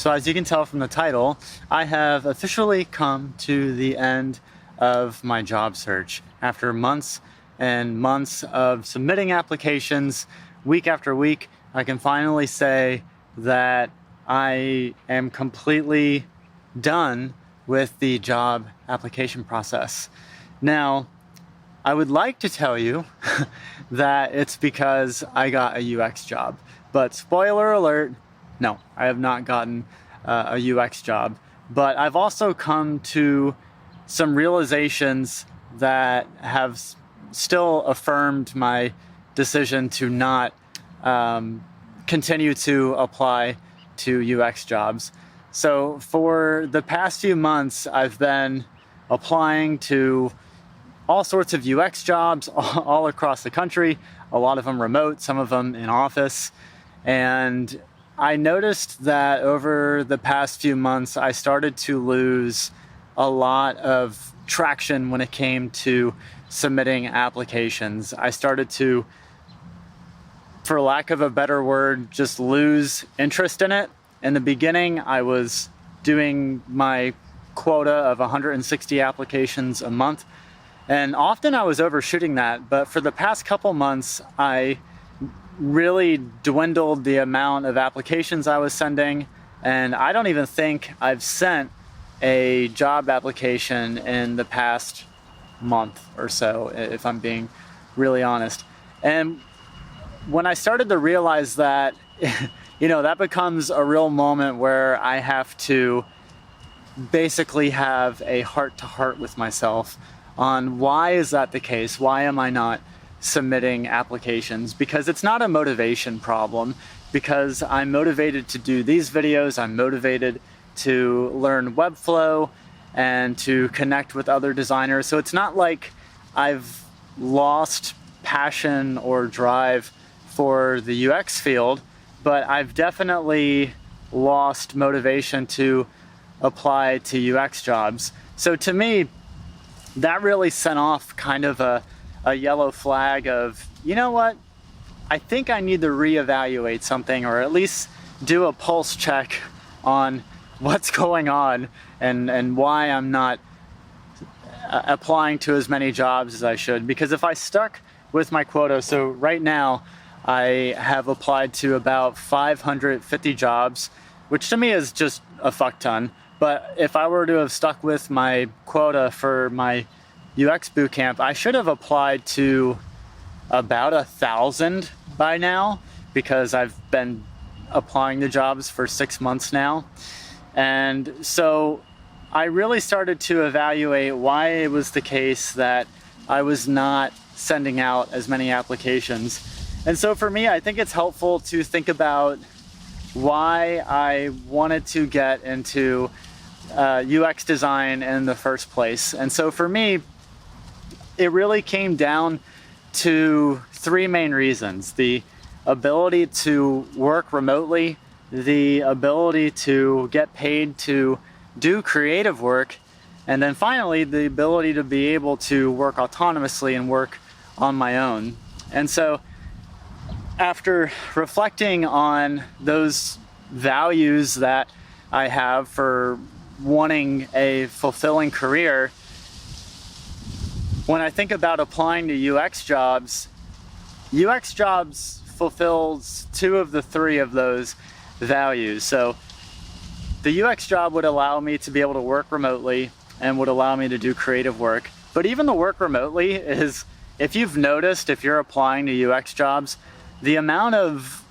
So as you can tell from the title, I have officially come to the end of my job search. After months and months of submitting applications week after week, I can finally say that I am completely done with the job application process. Now, I would like to tell you that it's because I got a UX job, but spoiler alert, no, I have not gotten a UX job. But I've also come to some realizations that have still affirmed my decision to not continue to apply to UX jobs. So for the past few months, I've been applying to all sorts of UX jobs all across the country, a lot of them remote, some of them in office. And I noticed that over the past few months, I started to lose a lot of traction when it came to submitting applications. I started to, for lack of a better word, just lose interest in it. In the beginning, I was doing my quota of 160 applications a month, and often I was overshooting that. But for the past couple months, I really dwindled the amount of applications I was sending, and I don't even think I've sent a job application in the past month or so, if I'm being really honest. And when I started to realize that, that becomes a real moment where I have to basically have a heart-to-heart with myself on why is that the case? Why am I not submitting applications? Because it's not a motivation problem, because I'm motivated to do these videos, I'm motivated to learn Webflow and to connect with other designers. So it's not like I've lost passion or drive for the UX field, but I've definitely lost motivation to apply to UX jobs. So to me, that really sent off kind of a yellow flag of, you know what, I think I need to reevaluate something, or at least do a pulse check on what's going on and why I'm not applying to as many jobs as I should. Because if I stuck with my quota, so right now I have applied to about 550 jobs, which to me is just a fuck ton. But if I were to have stuck with my quota for my UX bootcamp, I should have applied to about 1,000 by now, because I've been applying to jobs for 6 months now. And so I really started to evaluate why it was the case that I was not sending out as many applications. And so for me, I think it's helpful to think about why I wanted to get into UX design in the first place. And so for me, it really came down to three main reasons: the ability to work remotely, the ability to get paid to do creative work, and then finally, the ability to be able to work autonomously and work on my own. And so after reflecting on those values that I have for wanting a fulfilling career, when I think about applying to UX jobs fulfills two of the three of those values. So the UX job would allow me to be able to work remotely and would allow me to do creative work. But even the work remotely is, if you've noticed, if you're applying to UX jobs, the amount of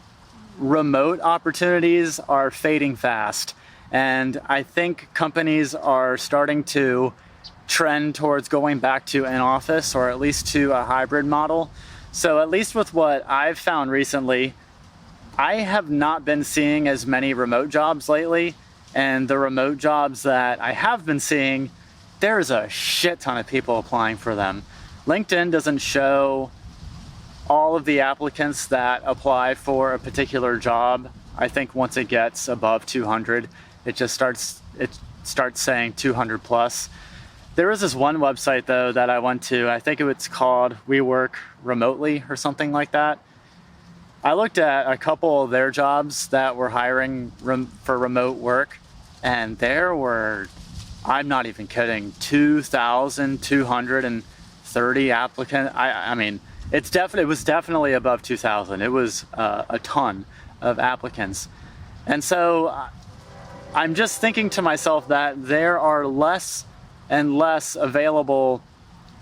remote opportunities are fading fast. And I think companies are starting to trend towards going back to an office, or at least to a hybrid model. So at least with what I've found recently, I have not been seeing as many remote jobs lately. And the remote jobs that I have been seeing, there's a shit ton of people applying for them. LinkedIn doesn't show all of the applicants that apply for a particular job. I think once it gets above 200, it starts saying 200 plus. There is this one website though that I went to, I think it's called Wework Remotely or something like that. I looked at a couple of their jobs that were hiring for remote work, and there were, I'm not even kidding, 2,230 applicants. I mean, it was definitely above 2,000. It was a ton of applicants. And so I'm just thinking to myself that there are less and less available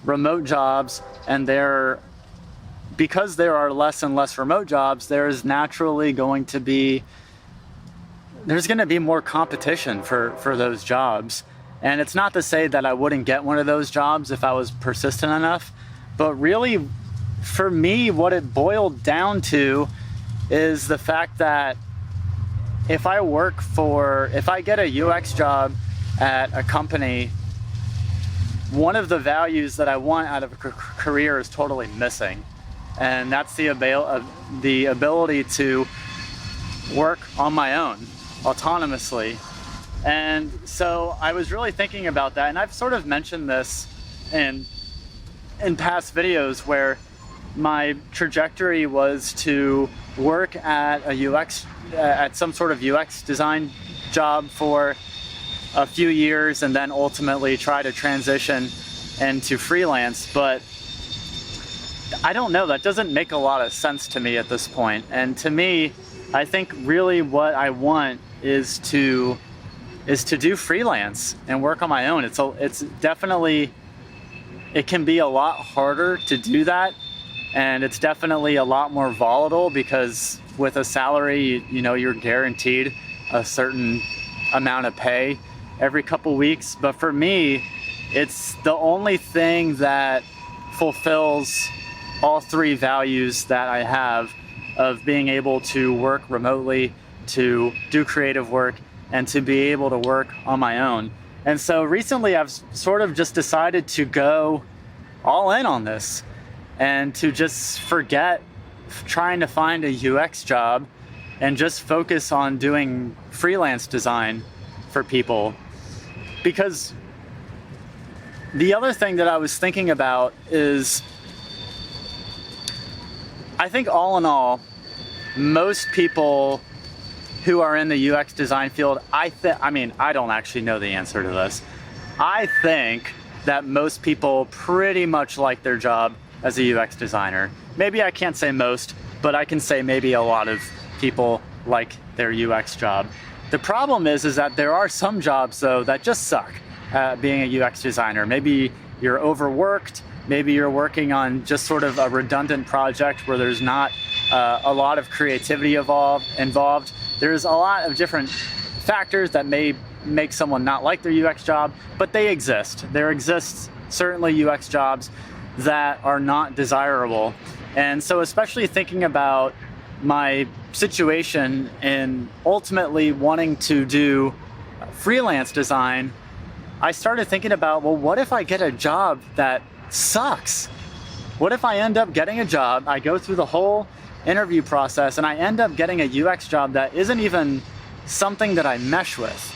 remote jobs, and because there are less and less remote jobs, there's going to be more competition for those jobs. And it's not to say that I wouldn't get one of those jobs if I was persistent enough, but really for me, what it boiled down to is the fact that if I get a UX job at a company, one of the values that I want out of a career is totally missing. And that's the ability to work on my own, autonomously. And so I was really thinking about that, and I've sort of mentioned this in past videos where my trajectory was to work at at some sort of UX design job for a few years and then ultimately try to transition into freelance. But I don't know, that doesn't make a lot of sense to me at this point. And to me, I think really what I want is to do freelance and work on my own. It's definitely, it can be a lot harder to do that, and it's definitely a lot more volatile because with a salary, you're guaranteed a certain amount of pay every couple weeks. But for me, it's the only thing that fulfills all three values that I have of being able to work remotely, to do creative work, and to be able to work on my own. And so recently I've sort of just decided to go all in on this and to just forget trying to find a UX job and just focus on doing freelance design for people. Because the other thing that I was thinking about is, I think all in all, most people who are in the UX design field, I don't actually know the answer to this. I think that most people pretty much like their job as a UX designer. Maybe I can't say most, but I can say maybe a lot of people like their UX job. The problem is that there are some jobs though that just suck at being a UX designer. Maybe you're overworked, maybe you're working on just sort of a redundant project where there's not a lot of creativity involved. There's a lot of different factors that may make someone not like their UX job, but they exist. There exists certainly UX jobs that are not desirable. And so especially thinking about my situation in ultimately wanting to do freelance design, I started thinking about, well, what if I get a job that sucks? What if I end up getting a job, I go through the whole interview process, and I end up getting a UX job that isn't even something that I mesh with?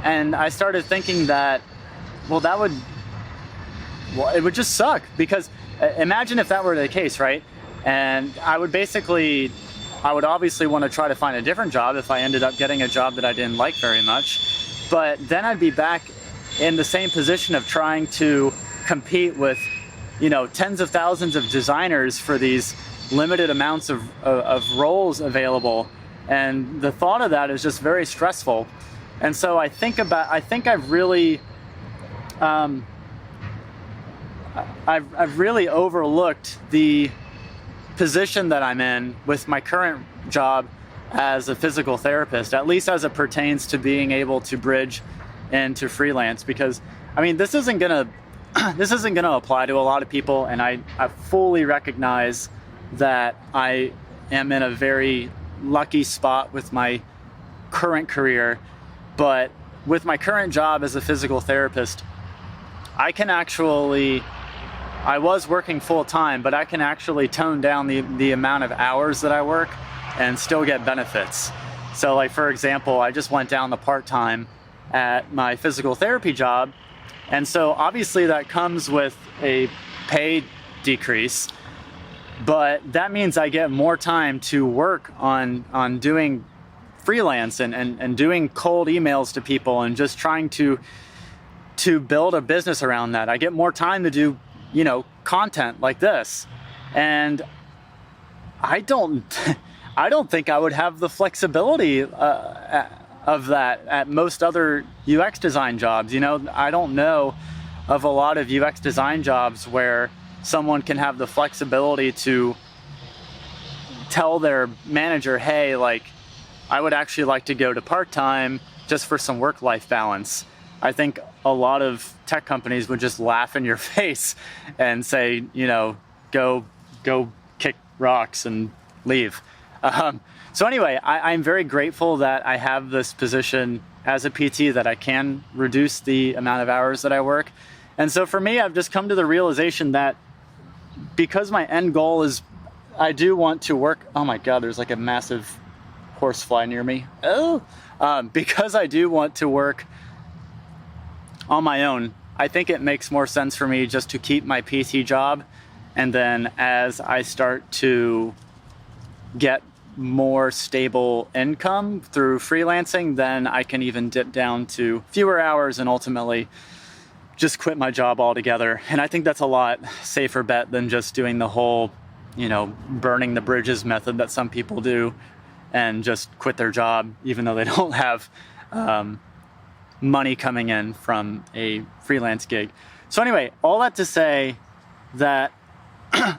And I started thinking that, well, it would just suck, because imagine if that were the case, right? And I would obviously want to try to find a different job if I ended up getting a job that I didn't like very much. But then I'd be back in the same position of trying to compete with, tens of thousands of designers for these limited amounts of roles available. And the thought of that is just very stressful. And so I think I've really overlooked the position that I'm in with my current job as a physical therapist, at least as it pertains to being able to bridge into freelance. Because this isn't gonna apply to a lot of people, and I fully recognize that I am in a very lucky spot with my current career. But with my current job as a physical therapist, I was working full time, but I can actually tone down the amount of hours that I work and still get benefits. So like, for example, I just went down the part-time at my physical therapy job. And so obviously that comes with a pay decrease, But that means I get more time to work on doing freelance and doing cold emails to people and just trying to build a business around that. I get more time to do, content like this. And I don't think I would have the flexibility of that at most other UX design jobs. I don't know of a lot of UX design jobs where someone can have the flexibility to tell their manager, hey, like, I would actually like to go to part-time just for some work-life balance. I think a lot of tech companies would just laugh in your face and say, go kick rocks and leave. So anyway, I'm very grateful that I have this position as a PT, that I can reduce the amount of hours that I work. And so for me, I've just come to the realization that because my end goal is, I do want to work. Oh my God, there's like a massive horsefly near me. Because I do want to work on my own, I think it makes more sense for me just to keep my PT job. And then as I start to get more stable income through freelancing, then I can even dip down to fewer hours and ultimately just quit my job altogether. And I think that's a lot safer bet than just doing the whole, burning the bridges method that some people do and just quit their job even though they don't have money coming in from a freelance gig. So anyway, all that to say that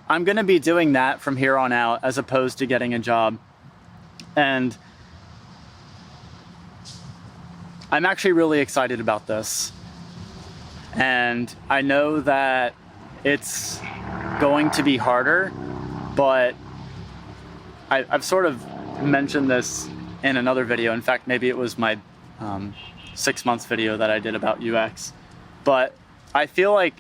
I'm going to be doing that from here on out as opposed to getting a job. And I'm actually really excited about this. And I know that it's going to be harder, but I've sort of mentioned this in another video. In fact, maybe it was my 6 months video that I did about UX. But I feel like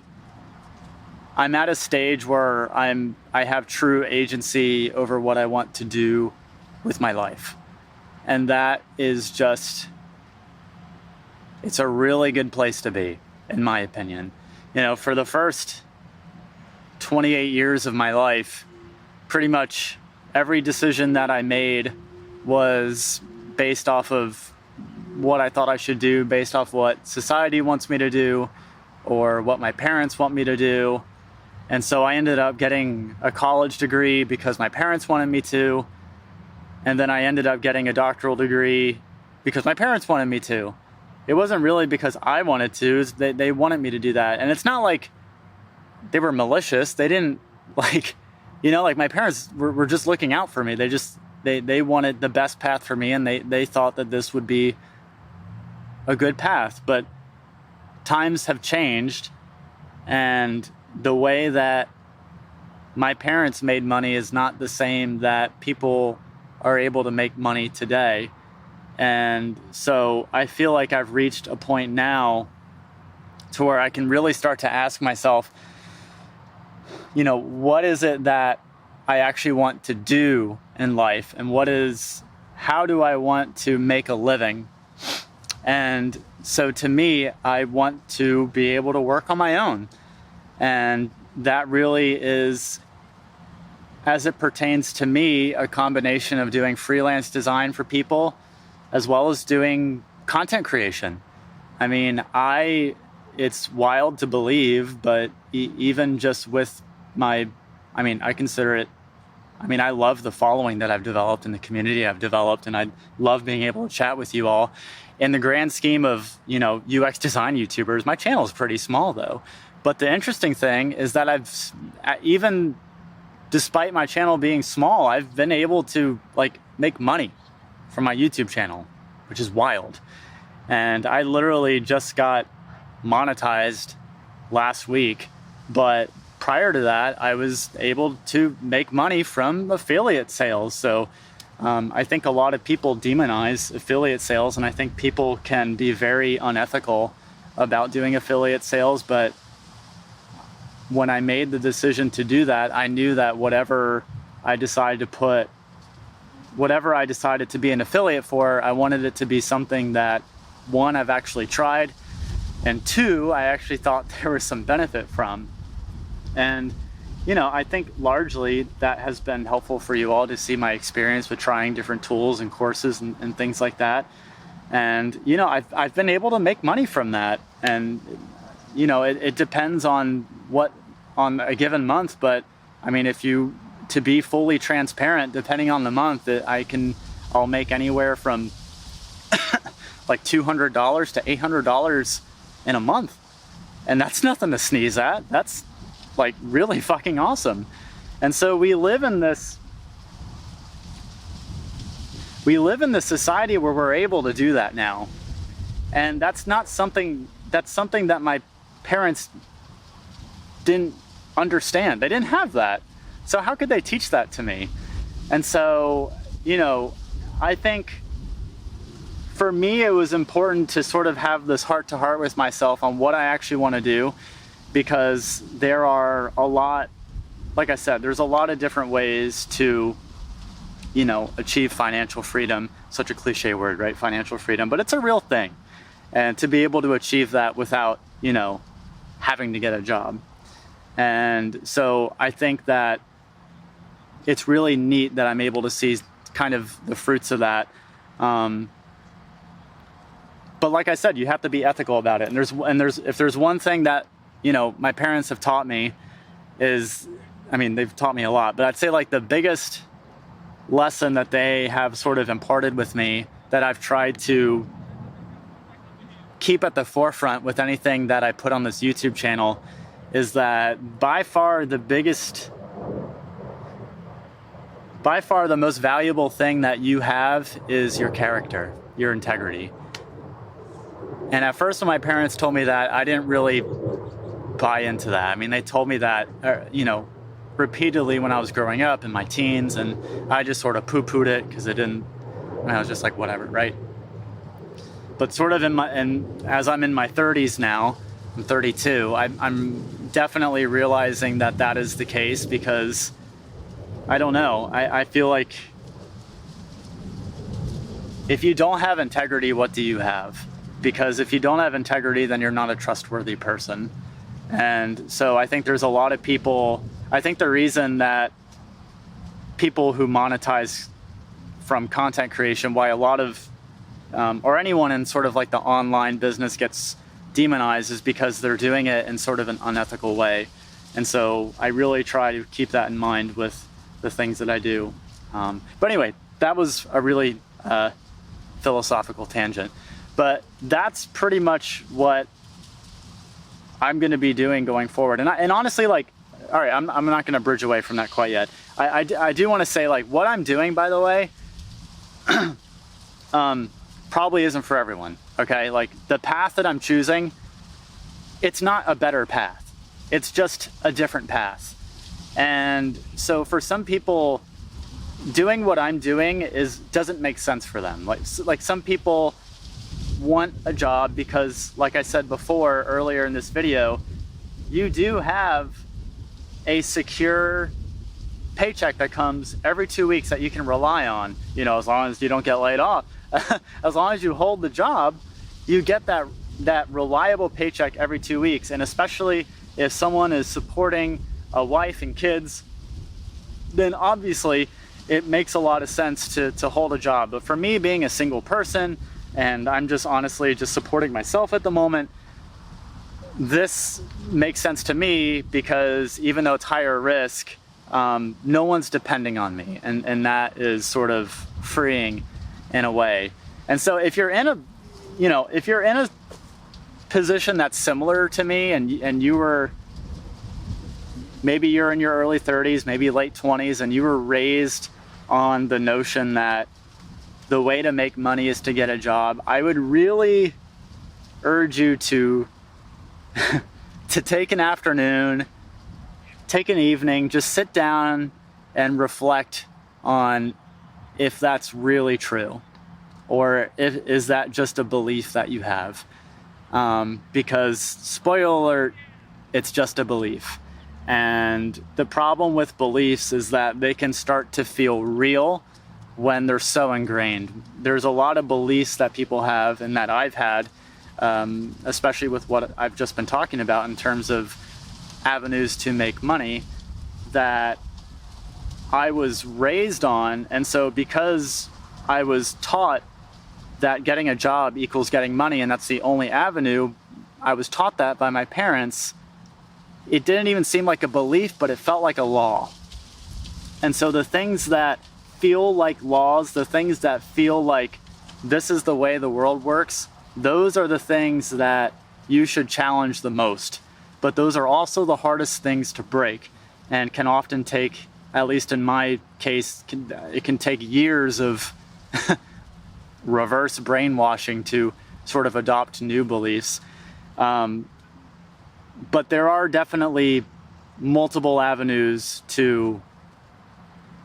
I'm at a stage where I have true agency over what I want to do with my life. And that is just, it's a really good place to be, in my opinion. For the first 28 years of my life, pretty much every decision that I made was based off of what I thought I should do, based off what society wants me to do, or what my parents want me to do. And so I ended up getting a college degree because my parents wanted me to. And then I ended up getting a doctoral degree because my parents wanted me to. It wasn't really because I wanted to, they wanted me to do that. And it's not like they were malicious. They didn't like my parents were just looking out for me. They wanted the best path for me, and they thought that this would be a good path. But times have changed, and the way that my parents made money is not the same that people are able to make money today. And so I feel like I've reached a point now to where I can really start to ask myself, what is it that I actually want to do in life? And how do I want to make a living? And so to me, I want to be able to work on my own. And that really is, as it pertains to me, a combination of doing freelance design for people as well as doing content creation. I mean, it's wild to believe, but even just with I consider it, I love the following that I've developed and the community I've developed, and I love being able to chat with you all. In the grand scheme of, UX design YouTubers, my channel is pretty small though. But the interesting thing is that even despite my channel being small, I've been able to make money from my YouTube channel, which is wild. And I literally just got monetized last week, but prior to that, I was able to make money from affiliate sales. So I think a lot of people demonize affiliate sales, and I think people can be very unethical about doing affiliate sales. But when I made the decision to do that, I knew that whatever I decided to be an affiliate for, I wanted it to be something that, one, I've actually tried, and two, I actually thought there was some benefit from. And I think largely that has been helpful for you all to see my experience with trying different tools and courses and things like that. And, I've been able to make money from that. And, it depends on on a given month. But I mean, to be fully transparent, depending on the month, I'll make anywhere from like $200 to $800 in a month. And that's nothing to sneeze at. That's like really fucking awesome. And so we live in this society where we're able to do that now. And that's something that my parents didn't understand. They didn't have that. So how could they teach that to me? And so, I think for me, it was important to sort of have this heart to heart with myself on what I actually want to do, because there are like I said, there's a lot of different ways to, achieve financial freedom. Such a cliche word, right? Financial freedom, but it's a real thing. And to be able to achieve that without, having to get a job. And so I think that it's really neat that I'm able to see kind of the fruits of that. But like I said, you have to be ethical about it. And if there's one thing that, my parents have taught me they've taught me a lot, but I'd say like the biggest lesson that they have sort of imparted with me that I've tried to keep at the forefront with anything that I put on this YouTube channel is that by far the most valuable thing that you have is your character, your integrity. And at first when my parents told me that, I didn't really buy into that. I mean, they told me that, repeatedly when I was growing up in my teens, and I just sort of poo-pooed it because I was just like, whatever, right? But sort of as I'm in my 30s now, I'm 32, I'm definitely realizing that is the case, because I don't know. I feel like if you don't have integrity, what do you have? Because if you don't have integrity, then you're not a trustworthy person. And so I think there's a lot of people, I think the reason that people who monetize from content creation, why a lot of, or anyone in sort of like the online business gets demonized, is because they're doing it in sort of an unethical way. And so I really try to keep that in mind with the things that I do. But anyway, that was a really philosophical tangent. But that's pretty much what I'm going to be doing going forward. And honestly, like, all right, I'm not going to bridge away from that quite yet. I do want to say, like, what I'm doing, by the way, probably isn't for everyone. Okay, like the path that I'm choosing, it's not a better path. It's just a different path. And so for some people, doing what I'm doing doesn't make sense for them. Like some people want a job because, like I said before earlier in this video, you do have a secure paycheck that comes every 2 weeks that you can rely on, as long as you don't get laid off. As long as you hold the job, you get that reliable paycheck every 2 weeks. And especially if someone is supporting a wife and kids, then obviously it makes a lot of sense to hold a job. But for me, being a single person, and I'm just honestly just supporting myself at the moment, this makes sense to me because even though it's higher risk, no one's depending on me, and that is sort of freeing in a way. And so if you're in a position that's similar to me, and maybe you're in your early 30s, maybe late 20s, and you were raised on the notion that the way to make money is to get a job, I would really urge you to take an afternoon, take an evening, just sit down and reflect on if that's really true, or is that just a belief that you have? Because, spoiler alert, it's just a belief. And the problem with beliefs is that they can start to feel real when they're so ingrained. There's a lot of beliefs that people have and that I've had, especially with what I've just been talking about in terms of avenues to make money, that I was raised on. And so because I was taught that getting a job equals getting money and that's the only avenue, I was taught that by my parents. It didn't even seem like a belief, but it felt like a law. And so the things that feel like laws, the things that feel like this is the way the world works, those are the things that you should challenge the most. But those are also the hardest things to break, and can often take, at least in my case, it can take years of reverse brainwashing to sort of adopt new beliefs. But there are definitely multiple avenues to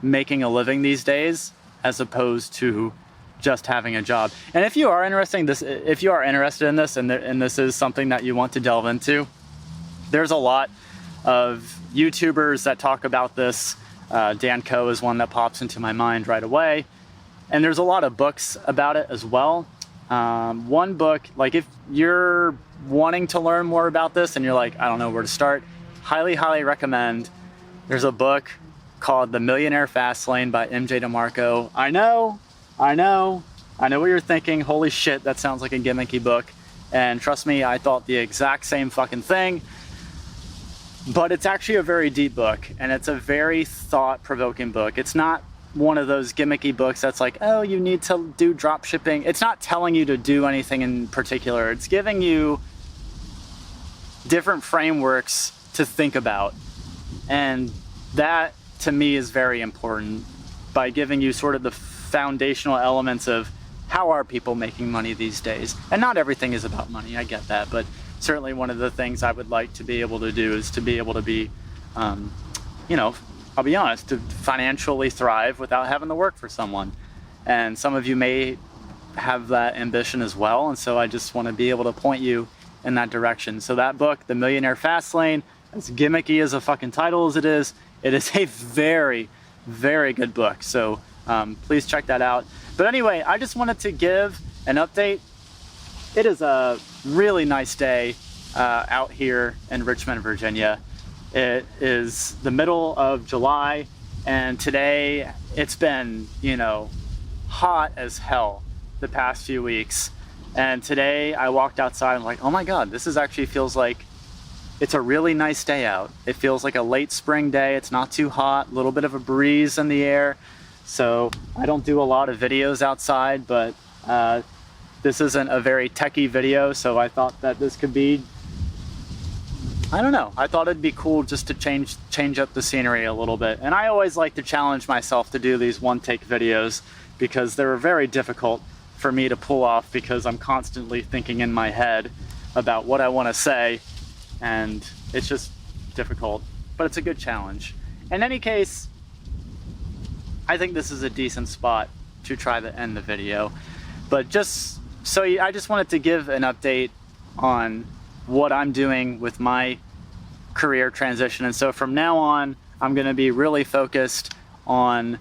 making a living these days, as opposed to just having a job. And if you are interested in this, and this is something that you want to delve into, there's a lot of YouTubers that talk about this. Dan Coe is one that pops into my mind right away. And there's a lot of books about it as well. One book, like if you're wanting to learn more about this and you're like, I don't know where to start, highly, highly recommend. There's a book called The Millionaire Fastlane by MJ DeMarco. I know what you're thinking. Holy shit, that sounds like a gimmicky book. And trust me, I thought the exact same fucking thing. But it's actually a very deep book, and it's a very thought-provoking book. It's not one of those gimmicky books that's like, oh, you need to do drop shipping. It's not telling you to do anything in particular. It's giving you different frameworks to think about. And that, to me, is very important, by giving you sort of the foundational elements of how are people making money these days. And not everything is about money, I get that, but certainly one of the things I would like to be able to do is to be able to be, I'll be honest, to financially thrive without having to work for someone. And some of you may have that ambition as well, and so I just want to be able to point you in that direction. So that book, The Millionaire Fastlane, as gimmicky as a fucking title as it is a very, very good book. So please check that out. But anyway, I just wanted to give an update. It is a really nice day out here in Richmond, Virginia. It is the middle of July, and today it's been, hot as hell the past few weeks. And today I walked outside and I'm like, oh my God, this actually feels like it's a really nice day out. It feels like a late spring day. It's not too hot, a little bit of a breeze in the air. So I don't do a lot of videos outside, but this isn't a very techie video, so I thought that this could be, I don't know, I thought it'd be cool just to change up the scenery a little bit. And I always like to challenge myself to do these one-take videos, because they're very difficult for me to pull off, because I'm constantly thinking in my head about what I want to say, and it's just difficult, but it's a good challenge. In any case, I think this is a decent spot to try to end the video. But I just wanted to give an update on what I'm doing with my career transition. And so from now on, I'm going to be really focused on,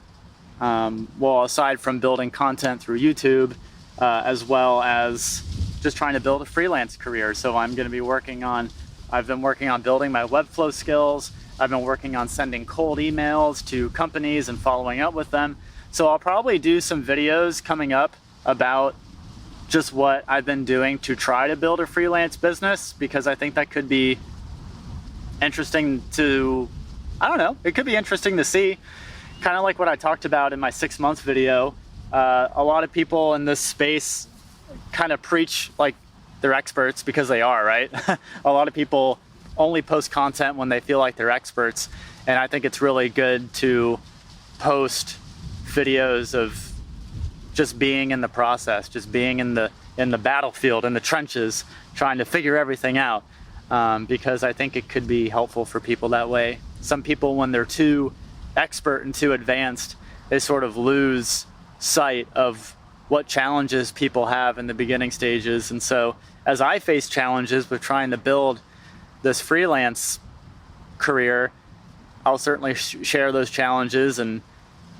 aside from building content through YouTube, as well as just trying to build a freelance career. So I've been working on building my Webflow skills. I've been working on sending cold emails to companies and following up with them. So I'll probably do some videos coming up about just what I've been doing to try to build a freelance business, because I think that could be interesting to, it could be interesting to see. Kind of like what I talked about in my 6-month video. A lot of people in this space kind of preach like they're experts, because they are, right? A lot of people only post content when they feel like they're experts. And I think it's really good to post videos of just being in the process, just being in the battlefield, in the trenches, trying to figure everything out. Because I think it could be helpful for people that way. Some people, when they're too expert and too advanced, they sort of lose sight of what challenges people have in the beginning stages. And so as I face challenges with trying to build this freelance career, I'll certainly share those challenges, and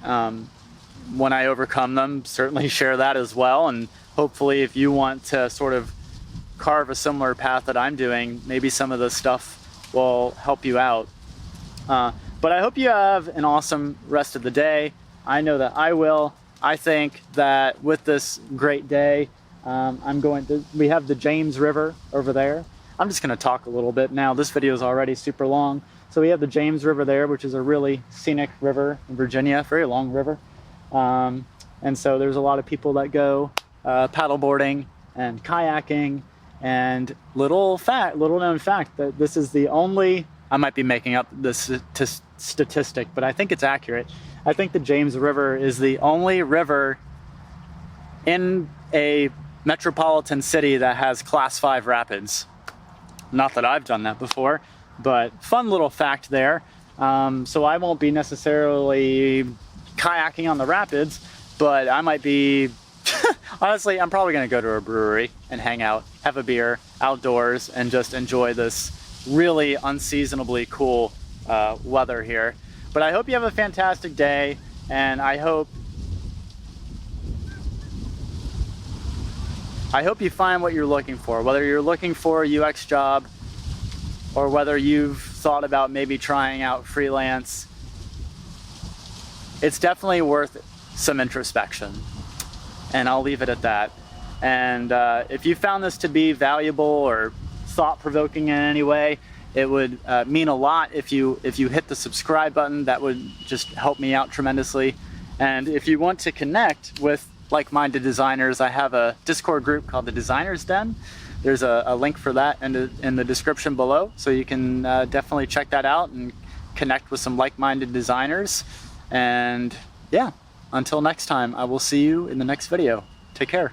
when I overcome them, certainly share that as well. And hopefully if you want to sort of carve a similar path that I'm doing, maybe some of this stuff will help you out. But I hope you have an awesome rest of the day. I know that I will. I think that with this great day, we have the James River over there. I'm just going to talk a little bit now. This video is already super long. So we have the James River there, which is a really scenic river in Virginia, very long river. And so there's a lot of people that go paddleboarding and kayaking. And little known fact that this is the only, I might be making up this statistic, but I think it's accurate. I think the James River is the only river in a metropolitan city that has Class 5 rapids. Not that I've done that before, but fun little fact there. So I won't be necessarily kayaking on the rapids, but I might be, honestly, I'm probably gonna go to a brewery and hang out, have a beer outdoors, and just enjoy this really unseasonably cool weather here. But I hope you have a fantastic day, and I hope you find what you're looking for, whether you're looking for a UX job or whether you've thought about maybe trying out freelance. It's definitely worth some introspection, and I'll leave it at that. And if you found this to be valuable or thought-provoking in any way, it would mean a lot if you hit the subscribe button. That would just help me out tremendously. And if you want to connect with like-minded designers, I have a Discord group called the Designers Den. There's a link for that in the description below, so you can definitely check that out and connect with some like-minded designers. And yeah, until next time, I will see you in the next video. Take care.